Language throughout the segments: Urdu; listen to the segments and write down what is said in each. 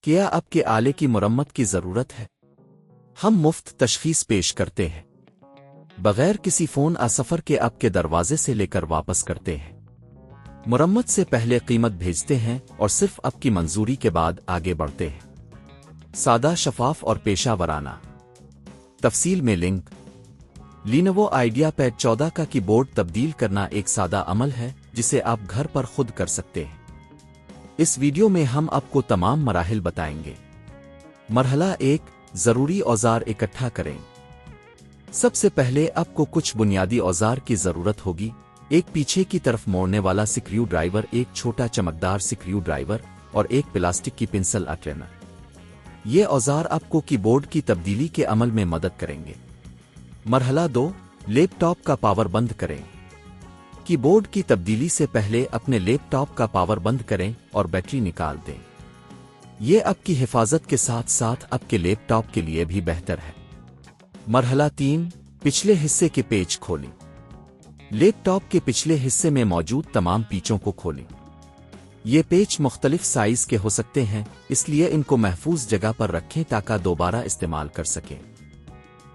کیا آپ کے آلے کی مرمت کی ضرورت ہے؟ ہم مفت تشخیص پیش کرتے ہیں، بغیر کسی فون سفر کے آپ کے دروازے سے لے کر واپس کرتے ہیں۔ مرمت سے پہلے قیمت بھیجتے ہیں اور صرف آپ کی منظوری کے بعد آگے بڑھتے ہیں۔ سادہ، شفاف اور پیشہ ورانہ۔ تفصیل میں لنک۔ لینوو آئیڈیا پیڈ 14 کا کی بورڈ تبدیل کرنا ایک سادہ عمل ہے جسے آپ گھر پر خود کر سکتے ہیں۔ اس ویڈیو میں ہم آپ کو تمام مراحل بتائیں گے۔ مرحلہ 1، ضروری اوزار اکٹھا کریں۔ سب سے پہلے آپ کو کچھ بنیادی اوزار کی ضرورت ہوگی۔ ایک پیچھے کی طرف موڑنے والا سکریو ڈرائیور، ایک چھوٹا چمکدار سکریو ڈرائیور اور ایک پلاسٹک کی پنسل اٹرینر۔ یہ اوزار آپ کو کی بورڈ کی تبدیلی کے عمل میں مدد کریں گے۔ مرحلہ 2، لیپ ٹاپ کا پاور بند کریں۔ کی بورڈ کی تبدیلی سے پہلے اپنے لیپ ٹاپ کا پاور بند کریں اور بیٹری نکال دیں۔ یہ آپ کی حفاظت کے ساتھ ساتھ آپ کے لیپ ٹاپ کے لیے بھی بہتر ہے۔ مرحلہ 3، پچھلے حصے کے پیچ کھولیں۔ لیپ ٹاپ کے پچھلے حصے میں موجود تمام پیچوں کو کھولیں۔ یہ پیچ مختلف سائز کے ہو سکتے ہیں، اس لیے ان کو محفوظ جگہ پر رکھیں تاکہ دوبارہ استعمال کر سکیں۔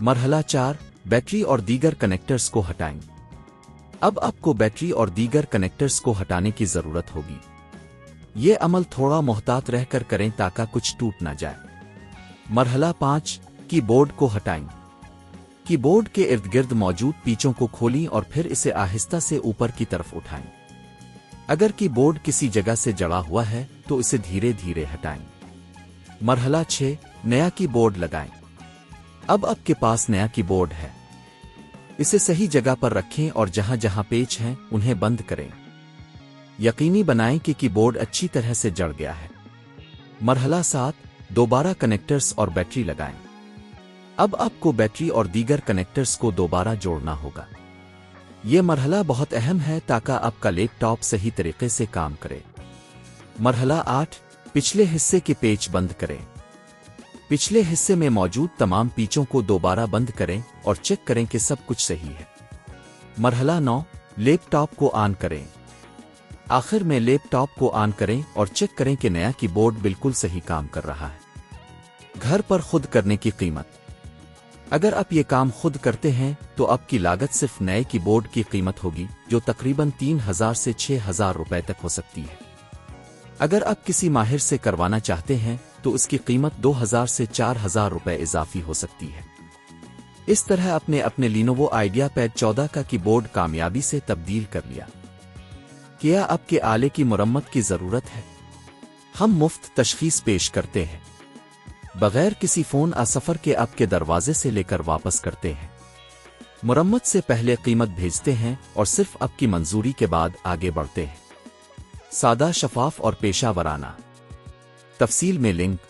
مرحلہ 4، بیٹری اور دیگر کنیکٹرز کو ہٹائیں۔ اب آپ کو بیٹری اور دیگر کنیکٹرز کو ہٹانے کی ضرورت ہوگی۔ یہ عمل تھوڑا محتاط رہ کر کریں تاکہ کچھ ٹوٹ نہ جائے۔ مرحلہ 5، کی بورڈ کو ہٹائیں۔ کی بورڈ کے ارد گرد موجود پیچوں کو کھولیں اور پھر اسے آہستہ سے اوپر کی طرف اٹھائیں۔ اگر کی بورڈ کسی جگہ سے جڑا ہوا ہے تو اسے دھیرے دھیرے ہٹائیں۔ مرحلہ 6، نیا کی بورڈ لگائیں۔ اب آپ کے پاس نیا کی بورڈ ہے۔ اسے صحیح جگہ پر رکھیں اور جہاں جہاں پیچ ہیں انہیں بند کریں۔ یقینی بنائیں کہ کی بورڈ اچھی طرح سے جڑ گیا ہے۔ مرحلہ 7، دوبارہ کنیکٹرز اور بیٹری لگائیں۔ اب آپ کو بیٹری اور دیگر کنیکٹرز کو دوبارہ جوڑنا ہوگا۔ یہ مرحلہ بہت اہم ہے تاکہ آپ کا لیپ ٹاپ صحیح طریقے سے کام کرے۔ مرحلہ 8، پچھلے حصے کے پیچ بند کریں۔ پچھلے حصے میں موجود تمام پیچوں کو دوبارہ بند کریں اور چیک کریں کہ سب کچھ صحیح ہے۔ مرحلہ 9، لیپ ٹاپ کو آن کریں۔ آخر میں لیپ ٹاپ کو آن کریں اور چیک کریں کہ نیا کی بورڈ بالکل صحیح کام کر رہا ہے۔ گھر پر خود کرنے کی قیمت۔ اگر آپ یہ کام خود کرتے ہیں تو آپ کی لاگت صرف نئے کی بورڈ کی قیمت ہوگی، جو تقریباً 3000 سے 6000 روپے تک ہو سکتی ہے۔ اگر آپ کسی ماہر سے کروانا چاہتے ہیں تو اس کی قیمت 2000 سے 4000 روپے اضافی ہو سکتی ہے۔ اس طرح آپ نے اپنے لینوو آئیڈیا پیڈ 14 کا کی بورڈ کامیابی سے تبدیل کر لیا۔ کیا آپ کے آلے کی مرمت کی ضرورت ہے؟ ہم مفت تشخیص پیش کرتے ہیں، بغیر کسی فون سفر کے آپ کے دروازے سے لے کر واپس کرتے ہیں۔ مرمت سے پہلے قیمت بھیجتے ہیں اور صرف آپ کی منظوری کے بعد آگے بڑھتے ہیں۔ سادہ، شفاف اور پیشہ ورانہ۔ تفصیل میں لنک۔